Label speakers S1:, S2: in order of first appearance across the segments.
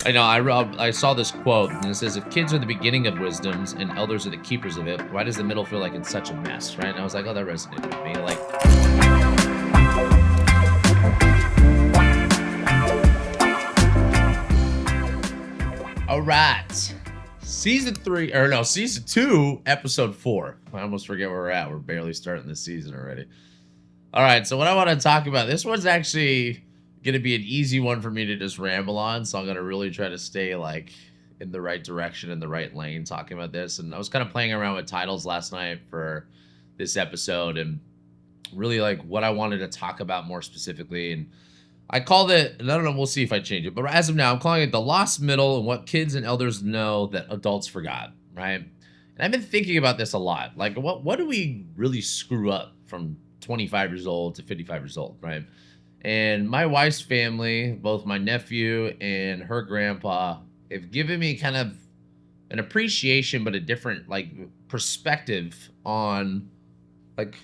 S1: I know. I saw this quote, and it says, "If kids are the beginning of wisdoms and elders are the keepers of it, why does the middle feel like it's such a mess?" Right? And I was like, "Oh, that resonated with me." Like, all right, season 2, episode 4. I almost forget where we're at. We're barely starting this season already. All right, so what I want to talk about, this one's actually going to be an easy one for me to just ramble on. So I'm going to really try to stay like in the right direction, in the right lane talking about this. And I was kind of playing around with titles last night for this episode and really like what I wanted to talk about more specifically. And I called it, and I don't know, we'll see if I change it. But as of now, I'm calling it The Lost Middle and What Kids and Elders Know That Adults Forgot, right? And I've been thinking about this a lot. Like, what do we really screw up from 25 years old to 55 years old, right? And my wife's family, both my nephew and her grandpa, have given me kind of an appreciation, but a different like perspective on like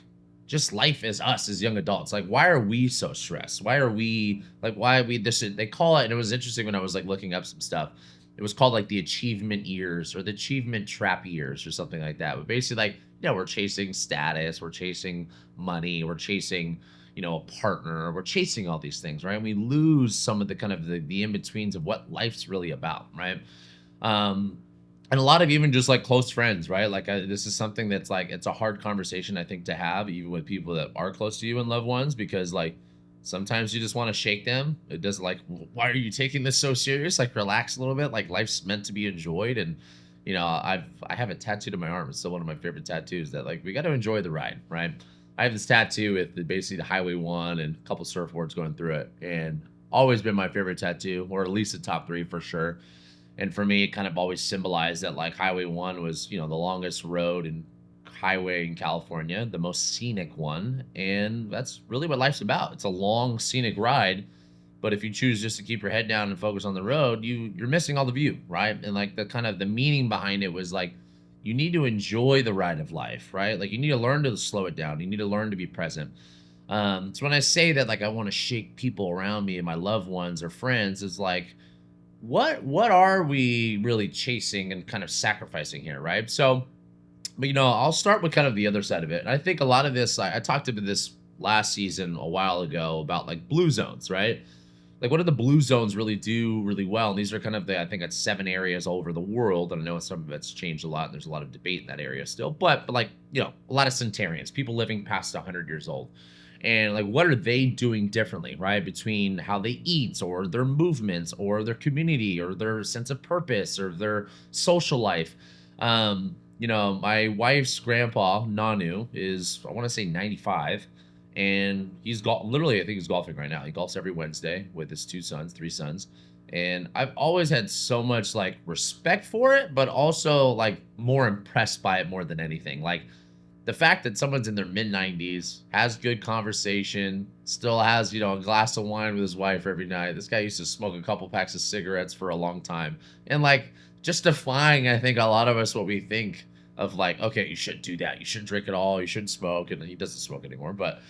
S1: just life as us as young adults. Like, why are we so stressed? Why are we like, why are we this? They call it, and it was interesting when I was like looking up some stuff. It was called like the achievement years or the achievement trap years or something like that. But basically, like, we're chasing status, we're chasing money, we're chasing, a partner, we're chasing all these things, right? And we lose some of the kind of the in-betweens of what life's really about, right? Um, and a lot of even just like close friends, right? Like this is something that's like it's a hard conversation I think to have even with people that are close to you and loved ones because like sometimes you just want to shake them. It does like why are you taking this so serious? Like relax a little bit. Like life's meant to be enjoyed. And I have a tattoo to my arm. It's still one of my favorite tattoos that like we got to enjoy the ride, right? I have this tattoo with basically the Highway 1 and a couple surfboards going through it, and always been my favorite tattoo, or at least the top 3 for sure. And for me, it kind of always symbolized that like Highway 1 was, the longest road and highway in California, the most scenic one. And that's really what life's about. It's a long scenic ride. But if you choose just to keep your head down and focus on the road, you're missing all the view, right? And like the kind of the meaning behind it was like you need to enjoy the ride of life, right? Like you need to learn to slow it down. You need to learn to be present. So when I say that, like I want to shake people around me and my loved ones or friends, is like what are we really chasing and kind of sacrificing here, right? So, but I'll start with kind of the other side of it. And I think a lot of this, I talked about this last season a while ago about like blue zones, right? Like what do the blue zones really do really well? And these are kind of I think it's 7 areas all over the world. And I know some of it's changed a lot. And there's a lot of debate in that area still, but like, a lot of centenarians, people living past 100 years old. And like what are they doing differently, right, between how they eat or their movements or their community or their sense of purpose or their social life. My wife's grandpa Nanu is, I want to say, 95, and literally I think he's golfing right now. He golfs every Wednesday with his 3 sons. And I've always had so much like respect for it, but also like more impressed by it more than anything. Like the fact that someone's in their mid 90s, has good conversation, still has, a glass of wine with his wife every night. This guy used to smoke a couple packs of cigarettes for a long time. And like just defying, I think, a lot of us what we think of like, okay, you shouldn't do that. You shouldn't drink at all. You shouldn't smoke. And he doesn't smoke anymore. But,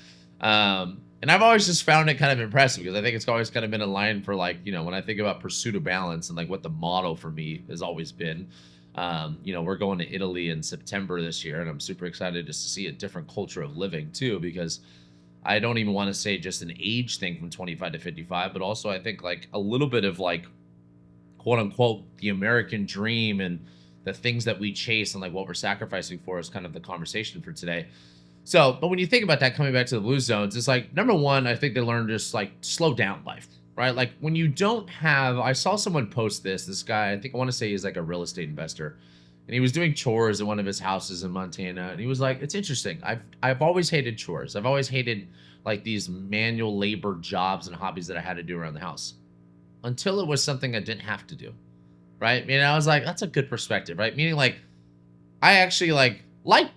S1: and I've always just found it kind of impressive because I think it's always kind of been a line for like, when I think about pursuit of balance and like what the motto for me has always been. We're going to Italy in September this year, and I'm super excited just to see a different culture of living too, because I don't even want to say just an age thing from 25 to 55, but also I think like a little bit of like quote unquote the American dream and the things that we chase and like what we're sacrificing for is kind of the conversation for today. So, but when you think about that, coming back to the blue zones, it's like number one, I think they learn to just like slow down life, right? Like when you don't have, I saw someone post this guy, I think I want to say he's like a real estate investor, and he was doing chores at one of his houses in Montana. And he was like, it's interesting. I've always hated chores. I've always hated like these manual labor jobs and hobbies that I had to do around the house until it was something I didn't have to do. Right. And I was like, that's a good perspective, right? Meaning like, I actually like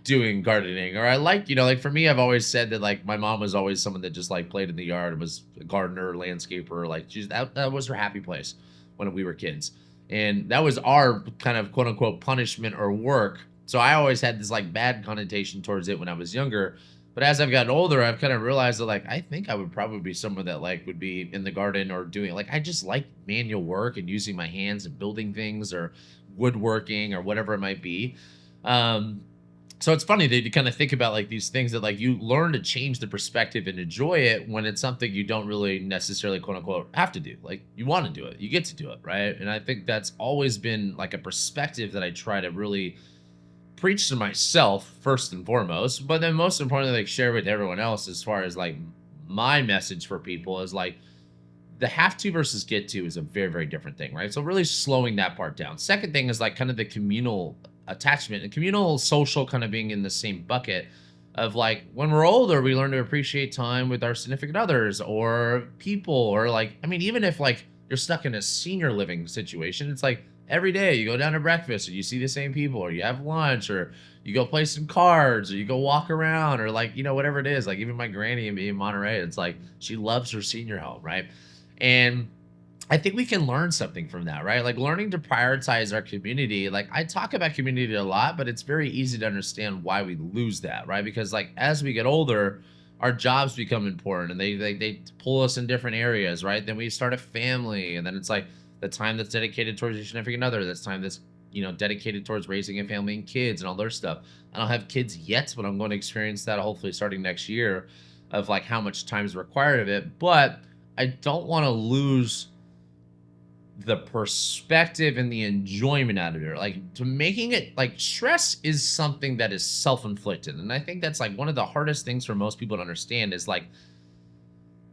S1: doing gardening, or I like, like for me, I've always said that like my mom was always someone that just like played in the yard and was a gardener, landscaper. Like that was her happy place when we were kids. And that was our kind of quote unquote punishment or work. So I always had this like bad connotation towards it when I was younger. But as I've gotten older, I've kind of realized that like I think I would probably be someone that like would be in the garden or doing like I just like manual work and using my hands and building things or woodworking or whatever it might be. Um, so it's funny that you kind of think about like these things that like you learn to change the perspective and enjoy it when it's something you don't really necessarily quote unquote have to do. Like you want to do it, you get to do it, right? And I think that's always been like a perspective that I try to really preach to myself first and foremost, but then most importantly, like share with everyone else as far as like my message for people is like the have to versus get to is a very, very different thing, right? So really slowing that part down. Second thing is like kind of the communal attachment and communal social kind of being in the same bucket of like when we're older, we learn to appreciate time with our significant others or people, or like, I mean, even if like you're stuck in a senior living situation, it's like every day you go down to breakfast or you see the same people or you have lunch or you go play some cards or you go walk around or like, whatever it is. Like even my granny and me in Monterey, it's like she loves her senior home, right? And I think we can learn something from that, right? Like learning to prioritize our community. Like I talk about community a lot, but it's very easy to understand why we lose that, right? Because like as we get older, our jobs become important and they pull us in different areas, right? Then we start a family, and then it's like the time that's dedicated towards your significant other, that's time that's dedicated towards raising a family and kids and all their stuff. I don't have kids yet, but I'm going to experience that hopefully starting next year of like how much time is required of it. But I don't want to lose the perspective and the enjoyment out of it. Like to making it like stress is something that is self-inflicted. And I think that's like one of the hardest things for most people to understand is like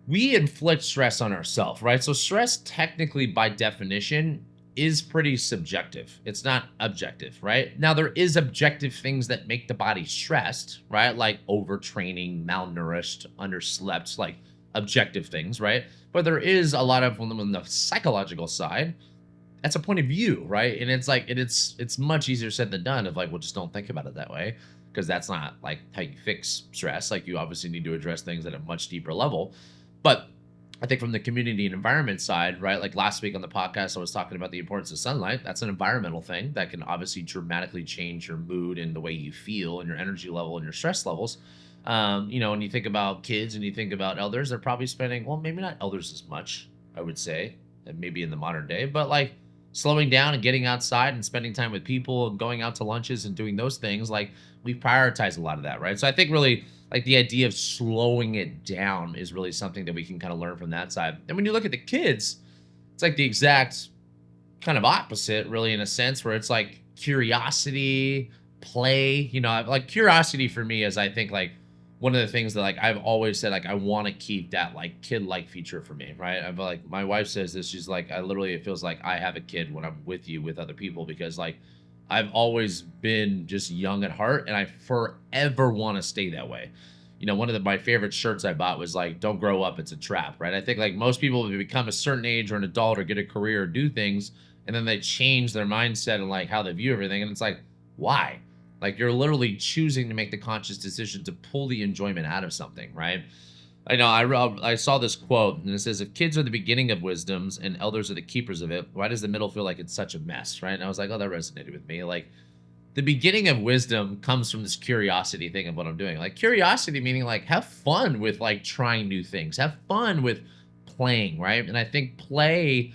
S1: we inflict stress on ourselves, right? So stress technically by definition is pretty subjective. It's not objective, right? Now there is objective things that make the body stressed, right? Like overtraining, malnourished, underslept, like objective things, right? But there is a lot of on the psychological side. That's a point of view, right? And it's like it's much easier said than done. Of like, well, just don't think about it that way, because that's not like how you fix stress. Like you obviously need to address things at a much deeper level. But I think from the community and environment side, right? Like last week on the podcast, I was talking about the importance of sunlight. That's an environmental thing that can obviously dramatically change your mood and the way you feel and your energy level and your stress levels. When you think about kids and you think about elders, they're probably spending, well, maybe not elders as much, I would say, and maybe in the modern day, but like slowing down and getting outside and spending time with people and going out to lunches and doing those things, like we prioritize a lot of that, right? So I think really like the idea of slowing it down is really something that we can kind of learn from that side. And when you look at the kids, it's like the exact kind of opposite, really, in a sense, where it's like curiosity, play. Like curiosity for me is, I think, like one of the things that like I've always said, like I want to keep that like kid-like feature for me, right? I've like my wife says this, she's like, I literally it feels like I have a kid when I'm with you with other people because like I've always been just young at heart and I forever want to stay that way. One of my favorite shirts I bought was like, don't grow up, it's a trap, right? I think like most people become a certain age or an adult or get a career or do things, and then they change their mindset and like how they view everything. And it's like, why? Like you're literally choosing to make the conscious decision to pull the enjoyment out of something, right? I know I saw this quote and it says, if kids are the beginning of wisdoms and elders are the keepers of it, why does the middle feel like it's such a mess, right? And I was like, oh, that resonated with me. Like the beginning of wisdom comes from this curiosity thing of what I'm doing. Like curiosity meaning like have fun with like trying new things, have fun with playing, right? And I think play,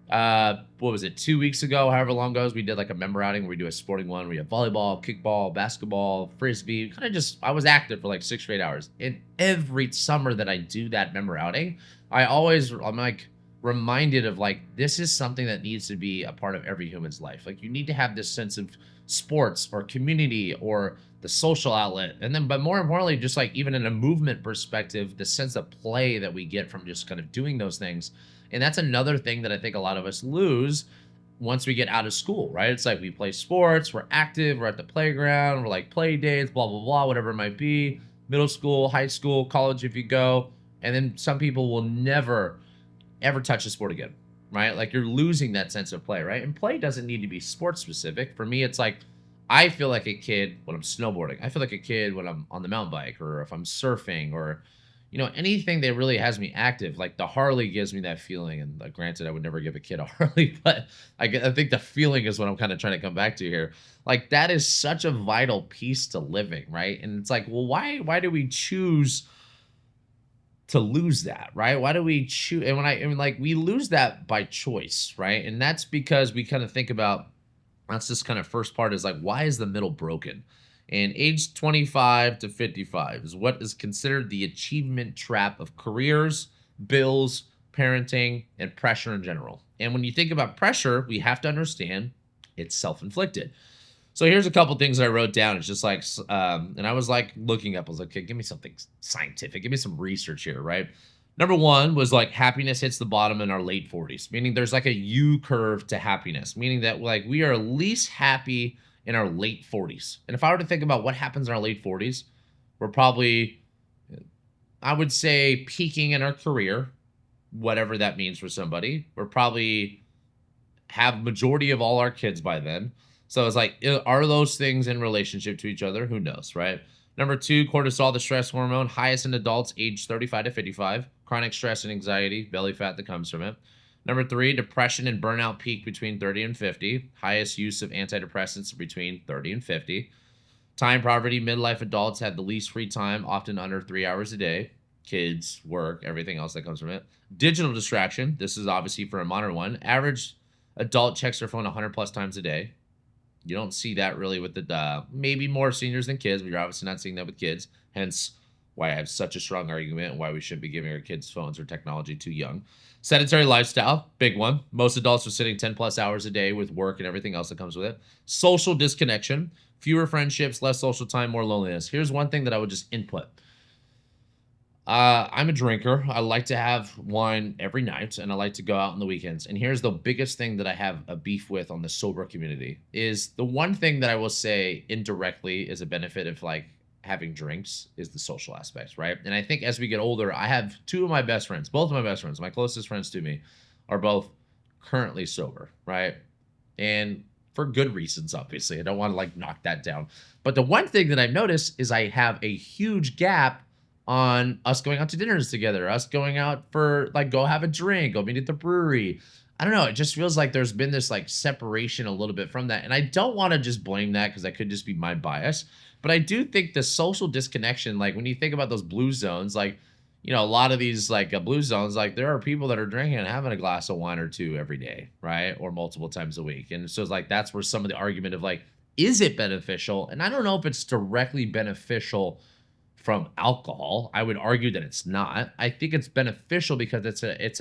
S1: what was it, 2 weeks ago, however long ago, we did like a member outing where we do a sporting one. We have volleyball, kickball, basketball, frisbee. Kind of just I was active for like 6 or 8 hours. And every summer that I do that member outing, I'm like reminded of like this is something that needs to be a part of every human's life. Like you need to have this sense of sports or community or the social outlet. And then but more importantly, just like even in a movement perspective, the sense of play that we get from just kind of doing those things. And that's another thing that I think a lot of us lose once we get out of school, right? It's like we play sports, we're active, we're at the playground, we're like play dates, blah, blah, blah, whatever it might be. Middle school, high school, college, if you go. And then some people will never, ever touch a sport again, right? Like you're losing that sense of play, right? And play doesn't need to be sports specific. For me, it's like I feel like a kid when I'm snowboarding. I feel like a kid when I'm on the mountain bike or if I'm surfing or anything that really has me active, like the Harley gives me that feeling. And granted, I would never give a kid a Harley, but I think the feeling is what I'm kind of trying to come back to here. Like that is such a vital piece to living, right? And it's like, well, why do we choose to lose that, right? Why do we choose? And like we lose that by choice, right? And that's because we kind of think about that's this kind of first part is like, why is the middle broken? And age 25 to 55 is what is considered the achievement trap of careers, bills, parenting, and pressure in general. And when you think about pressure, we have to understand it's self inflicted. So here's a couple things I wrote down. It's just like, and I was like looking up. I was like, okay, give me something scientific. Give me some research here, right? Number one was like happiness hits the bottom in our late 40s, meaning there's like a U curve to happiness, meaning that like we are least happy in our late 40s. And if I were to think about what happens in our late 40s, we're probably, I would say, peaking in our career, whatever that means for somebody. We're probably have majority of all our kids by then. So it's like, are those things in relationship to each other? Who knows, right? Number two, cortisol, the stress hormone, highest in adults age 35 to 55. Chronic stress and anxiety, belly fat that comes from it. Number three, depression and burnout peak between 30 and 50. Highest use of antidepressants between 30 and 50. Time poverty, midlife adults had the least free time, often under 3 hours a day. Kids, work, everything else that comes from it. Digital distraction, this is obviously for a modern one. Average adult checks their phone 100 plus times a day. You don't see that really with the maybe more seniors than kids, but you're obviously not seeing that with kids. Hence, why I have such a strong argument and why we shouldn't be giving our kids phones or technology too young. Sedentary lifestyle, big one. Most adults are sitting 10 plus hours a day with work and everything else that comes with it. Social disconnection, fewer friendships, less social time, more loneliness. Here's one thing that I would just input. I'm a drinker. I like to have wine every night and I like to go out on the weekends. And here's the biggest thing that I have a beef with on the sober community is the one thing that I will say indirectly is a benefit of like having drinks is the social aspects, right? And I think as we get older, I have two of my best friends, both of my best friends, my closest friends to me are both currently sober, right? And for good reasons, obviously. I don't want to like knock that down. But the one thing that I've noticed is I have a huge gap on us going out to dinners together, us going out for like go have a drink, go meet at the brewery. I don't know. It just feels like there's been this like separation a little bit from that. And I don't want to just blame that because that could just be my bias. But I do think the social disconnection, like when you think about those blue zones, like, a lot of these like blue zones, like there are people that are drinking and having a glass of wine or two every day, right? Or multiple times a week. And so it's like that's where some of the argument of like, is it beneficial? And I don't know if it's directly beneficial from alcohol. I would argue that it's not. I think it's beneficial because it's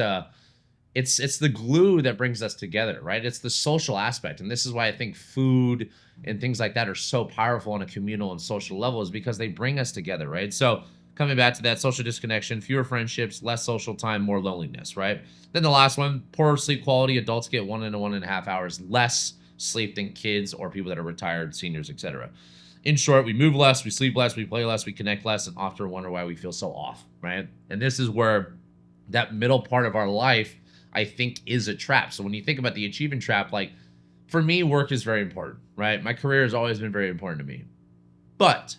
S1: the glue that brings us together, right? It's the social aspect. And this is why I think food and things like that are so powerful on a communal and social level is because they bring us together, right? So coming back to that social disconnection, fewer friendships, less social time, more loneliness, right? Then the last one, poor sleep quality. Adults get 1 to 1.5 hours less sleep than kids or people that are retired, seniors, etc. In short, we move less, we sleep less, we play less, we connect less, and often wonder why we feel so off, right? And this is where that middle part of our life, I think, is a trap. So when you think about the achievement trap, like for me, work is very important, right? My career has always been very important to me. But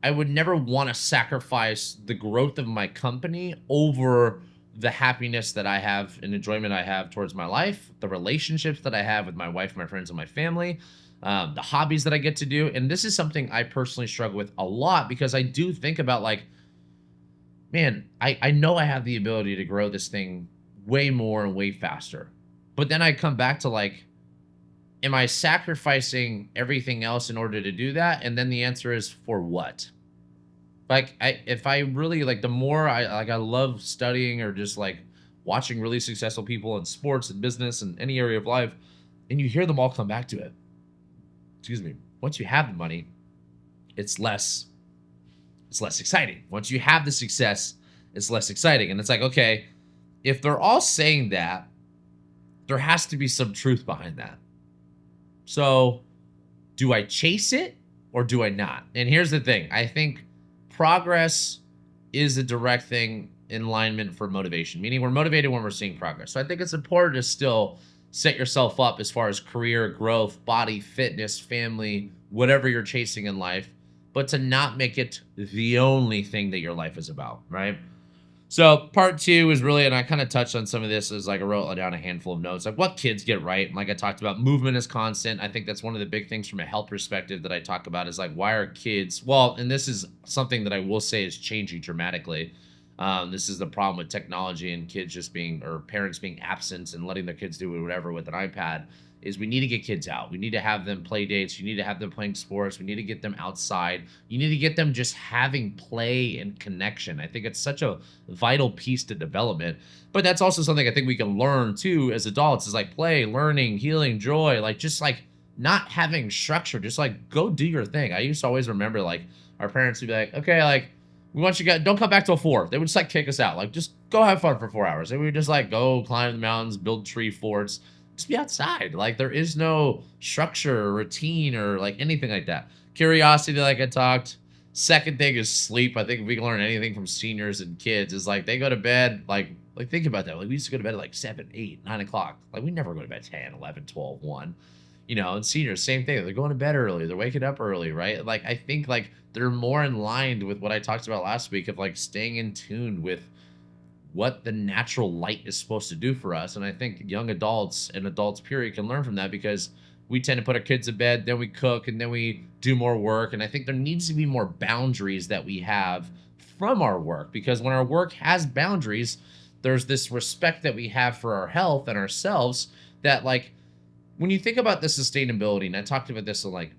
S1: I would never want to sacrifice the growth of my company over the happiness that I have and enjoyment I have towards my life, the relationships that I have with my wife, my friends, and my family, the hobbies that I get to do. And this is something I personally struggle with a lot because I do think about like, man, I know I have the ability to grow this thing way more and way faster. But then I come back to like, am I sacrificing everything else in order to do that? And then the answer is for what? Like if I really like the more I love studying or just like watching really successful people in sports and business and any area of life, and you hear them all come back to it. Excuse me. Once you have the money, it's less exciting. Once you have the success, it's less exciting. And it's like, okay, if they're all saying that, there has to be some truth behind that. So, do I chase it or do I not? And here's the thing. I think progress is a direct thing in alignment for motivation, meaning we're motivated when we're seeing progress. So I think it's important to still set yourself up as far as career growth, body, fitness, family, whatever you're chasing in life. but to not make it the only thing that your life is about, right? So part two is really, and I kind of touched on some of this as like I wrote down a handful of notes, like what kids get right. And like I talked about, movement is constant. I think that's one of the big things from a health perspective that I talk about is like, why are kids, well, and this is something that I will say is changing dramatically. This is the problem with technology and kids just being, or parents being absent and letting their kids do whatever with an iPad is we need to get kids out. We need to have them play dates. You need to have them playing sports. We need to get them outside. You need to get them just having play and connection. I think it's such a vital piece to development. But that's also something I think we can learn too as adults is like play, learning, healing, joy, like just like not having structure, just like go do your thing. I used to always remember like our parents would be like, okay, like we want you guys, don't come back till 4. They would just like kick us out. Like just go have fun for 4 hours. And we would just like go climb the mountains, build tree forts, just be outside. Like there is no structure or routine or like anything like that. Curiosity, like I talked. Second thing is sleep. I think if we can learn anything from seniors and kids is like they go to bed like think about that. Like we used to go to bed at like 7, 8, 9 o'clock. Like we never go to bed 10, 11, 12, 1. You know, and seniors, same thing. They're going to bed early. They're waking up early, right? Like I think like they're more in line with what I talked about last week of like staying in tune with what the natural light is supposed to do for us. And I think young adults and adults period can learn from that because we tend to put our kids to bed, then we cook, and then we do more work. And I think there needs to be more boundaries that we have from our work because when our work has boundaries, there's this respect that we have for our health and ourselves that like when you think about the sustainability, and I talked about this in like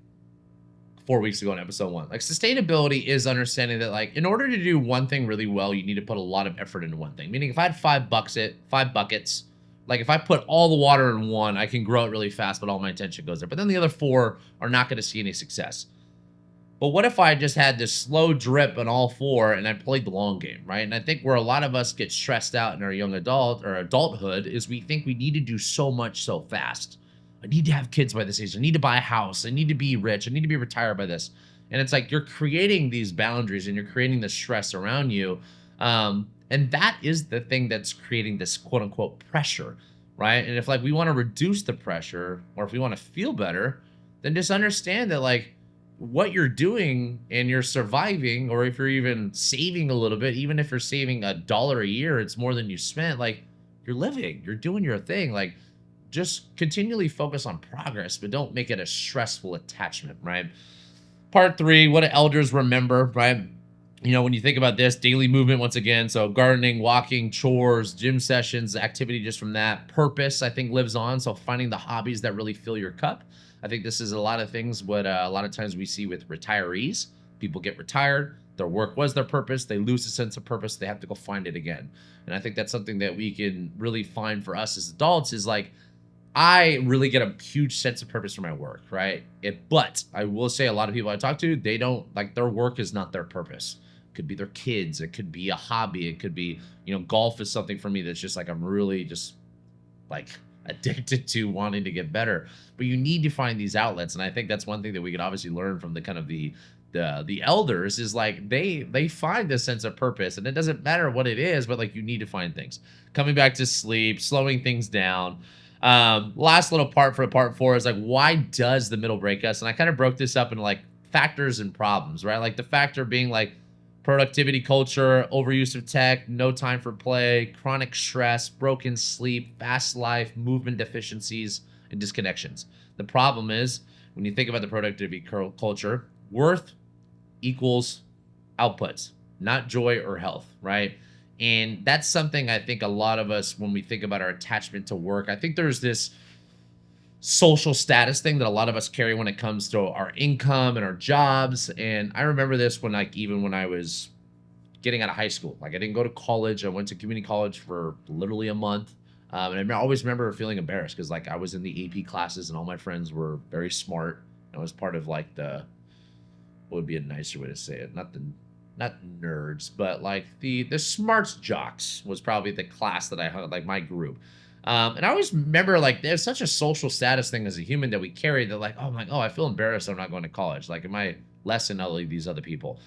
S1: 4 weeks ago in episode 1. Like sustainability is understanding that like in order to do one thing really well, you need to put a lot of effort into one thing. Meaning if I had 5 buckets, like if I put all the water in one, I can grow it really fast, but all my attention goes there. But then the other 4 are not going to see any success. But what if I just had this slow drip on all 4 and I played the long game, right? And I think where a lot of us get stressed out in our young adult or adulthood is we think we need to do so much so fast. I need to have kids by this age. I need to buy a house. I need to be rich. I need to be retired by this. And it's like you're creating these boundaries and you're creating the stress around you. And that is the thing that's creating this quote unquote pressure, right? And if like we want to reduce the pressure or if we want to feel better, then just understand that like what you're doing and you're surviving, or if you're even saving a little bit, even if you're saving $1 a year, it's more than you spent. Like you're living, you're doing your thing. Like just continually focus on progress, but don't make it a stressful attachment, right? Part 3, what do elders remember, right? You know, when you think about this, daily movement, once again, so gardening, walking, chores, gym sessions, activity just from that. Purpose, I think, lives on. So finding the hobbies that really fill your cup. I think this is a lot of things what a lot of times we see with retirees. People get retired. Their work was their purpose. They lose a sense of purpose. They have to go find it again. And I think that's something that we can really find for us as adults is like, I really get a huge sense of purpose for my work, right? But I will say a lot of people I talk to, they don't like their work is not their purpose. It could be their kids. It could be a hobby. It could be, you know, golf is something for me that's just like I'm really just like addicted to wanting to get better. But you need to find these outlets. And I think that's one thing that we could obviously learn from the kind of the elders is like they find this sense of purpose and it doesn't matter what it is, but like you need to find things. Coming back to sleep, slowing things down. Last little part for part 4 is like, why does the middle break us? And I kind of broke this up into like factors and problems, right? Like the factor being like productivity culture, overuse of tech, no time for play, chronic stress, broken sleep, fast life, movement deficiencies, and disconnections. The problem is when you think about the productivity culture, worth equals outputs, not joy or health, right? And that's something I think a lot of us, when we think about our attachment to work, I think there's this social status thing that a lot of us carry when it comes to our income and our jobs. And I remember this when like, even when I was getting out of high school, like I didn't go to college. I went to community college for literally a month. And I always remember feeling embarrassed because like I was in the AP classes and all my friends were very smart. I was part of like what would be a nicer way to say it? Not nerds, but like the smarts jocks was probably the class that I had, like my group. And I always remember like there's such a social status thing as a human that we carry that like, oh my, oh, I feel embarrassed I'm not going to college. Like, am I less than all of these other people?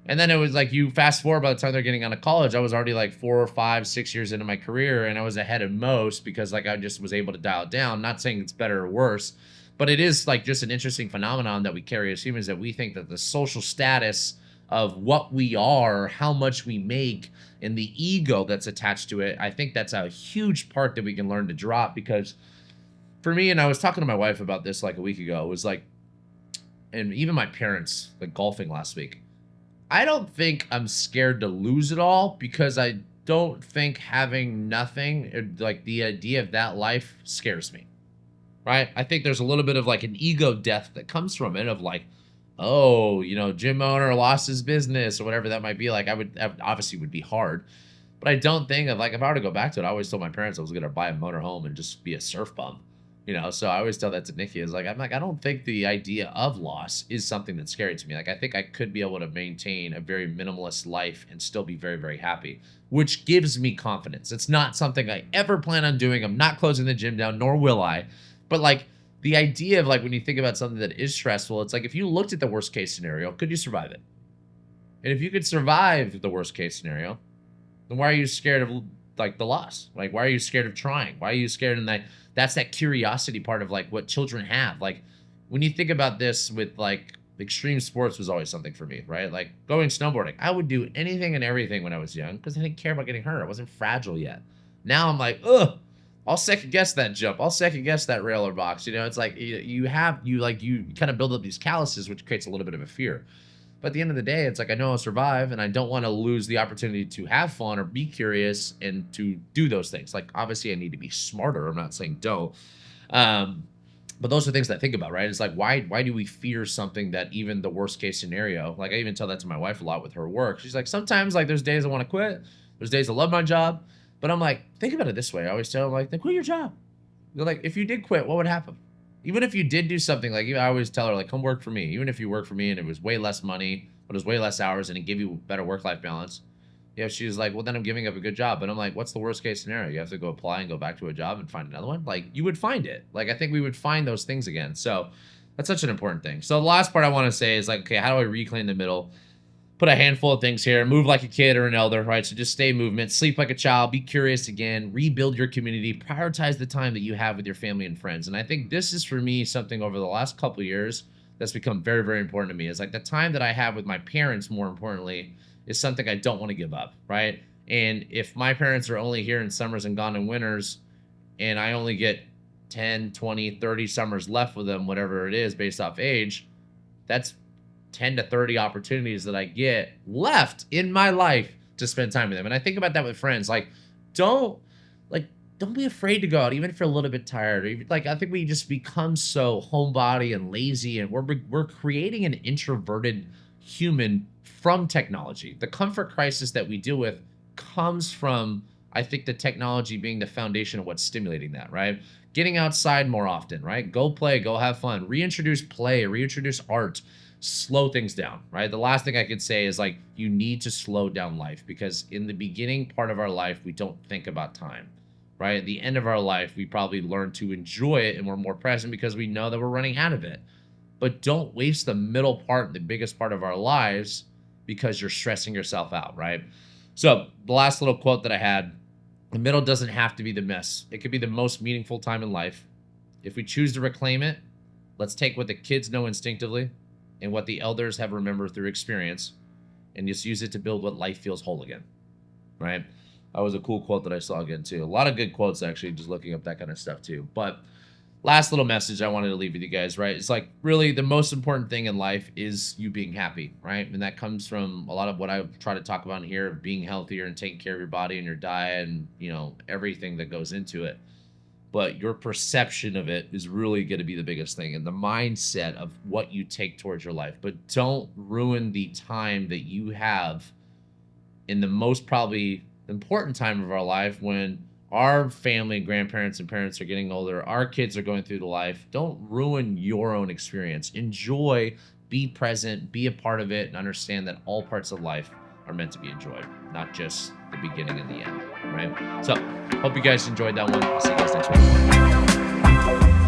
S1: And then it was like you fast forward by the time they're getting out of college, I was already like 4 or 5, 6 years into my career, and I was ahead of most because like I just was able to dial it down. Not saying it's better or worse, But it is like just an interesting phenomenon that we carry as humans, that we think that the social status of what we are, how much we make, and the ego that's attached to it, I think that's a huge part that we can learn to drop. Because for me, and I was talking to my wife about this like a week ago, it was like, and even my parents, like golfing last week, I don't think I'm scared to lose it all, because I don't think having nothing, like the idea of that life, scares me. Right? I think there's a little bit of like an ego death that comes from it, of like, oh, gym owner lost his business or whatever that might be. Like, that obviously would be hard, but I don't think of, like, if I were to go back to it, I always told my parents I was going to buy a motor home and just be a surf bum. So I always tell that to Nikki, is like, I'm like, I don't think the idea of loss is something that's scary to me. Like, I think I could be able to maintain a very minimalist life and still be very, very happy, which gives me confidence. It's not something I ever plan on doing. I'm not closing the gym down, nor will I. But like, the idea of, like, when you think about something that is stressful, it's like, if you looked at the worst case scenario, could you survive it? And if you could survive the worst case scenario, then why are you scared of, like, the loss? Like, why are you scared of trying? Why are you scared? And that's that curiosity part of, like, what children have. Like, when you think about this with, like, extreme sports was always something for me, right? Like, going snowboarding, I would do anything and everything when I was young because I didn't care about getting hurt. I wasn't fragile yet. Now I'm like, ugh, I'll second guess that jump. I'll second guess that rail or box. It's like you kind of build up these calluses, which creates a little bit of a fear. But at the end of the day, it's like, I know I'll survive, and I don't want to lose the opportunity to have fun or be curious and to do those things. Like, obviously, I need to be smarter. I'm not saying don't. But those are things that I think about, right? It's like, why do we fear something that even the worst case scenario, like, I even tell that to my wife a lot with her work. She's like, sometimes, like, there's days I want to quit. There's days I love my job. But I'm like, think about it this way. I always tell them, like, then quit your job. They're like, if you did quit, what would happen? Even if you did do something, like, I always tell her, like, come work for me. Even if you work for me and it was way less money, but it was way less hours and it gave you better work-life balance. She's like, well, then I'm giving up a good job. But I'm like, what's the worst case scenario? You have to go apply and go back to a job and find another one? Like, you would find it. Like, I think we would find those things again. So that's such an important thing. So the last part I want to say is, like, okay, how do I reclaim the middle? Put a handful of things here. Move like a kid or an elder, right? So just stay in movement, sleep like a child, be curious again, rebuild your community, prioritize the time that you have with your family and friends. And I think this is, for me, something over the last couple of years that's become very, very important to me. Is like, the time that I have with my parents, more importantly, is something I don't want to give up, right? And if my parents are only here in summers and gone in winters, and I only get 10, 20, 30 summers left with them, whatever it is based off age, that's 10 to 30 opportunities that I get left in my life to spend time with them. And I think about that with friends. Like, don't be afraid to go out, even if you're a little bit tired. Or even, like, I think we just become so homebody and lazy, and we're creating an introverted human from technology. The comfort crisis that we deal with comes from, I think, the technology being the foundation of what's stimulating that, right? Getting outside more often, right? Go play, go have fun, reintroduce play, reintroduce art, slow things down, right? The last thing I could say is, like, you need to slow down life, because in the beginning part of our life, we don't think about time, right? At the end of our life, we probably learn to enjoy it and we're more present because we know that we're running out of it. But don't waste the middle part, the biggest part of our lives, because you're stressing yourself out, right? So the last little quote that I had, the middle doesn't have to be the mess. It could be the most meaningful time in life. If we choose to reclaim it, let's take what the kids know instinctively and what the elders have remembered through experience, and just use it to build what life feels whole again, right? That was a cool quote that I saw again, too. A lot of good quotes, actually, just looking up that kind of stuff, too. But last little message I wanted to leave with you guys, right? It's like, really, the most important thing in life is you being happy, right? And that comes from a lot of what I try to talk about in here, of being healthier and taking care of your body and your diet and, everything that goes into it. But your perception of it is really going to be the biggest thing, and the mindset of what you take towards your life. But don't ruin the time that you have in the most probably important time of our life, when our family, grandparents, and parents are getting older, our kids are going through the life. Don't ruin your own experience. Enjoy, be present, be a part of it, and understand that all parts of life are meant to be enjoyed, not just the beginning and the end, right? So, hope you guys enjoyed that one. I'll see you guys next week.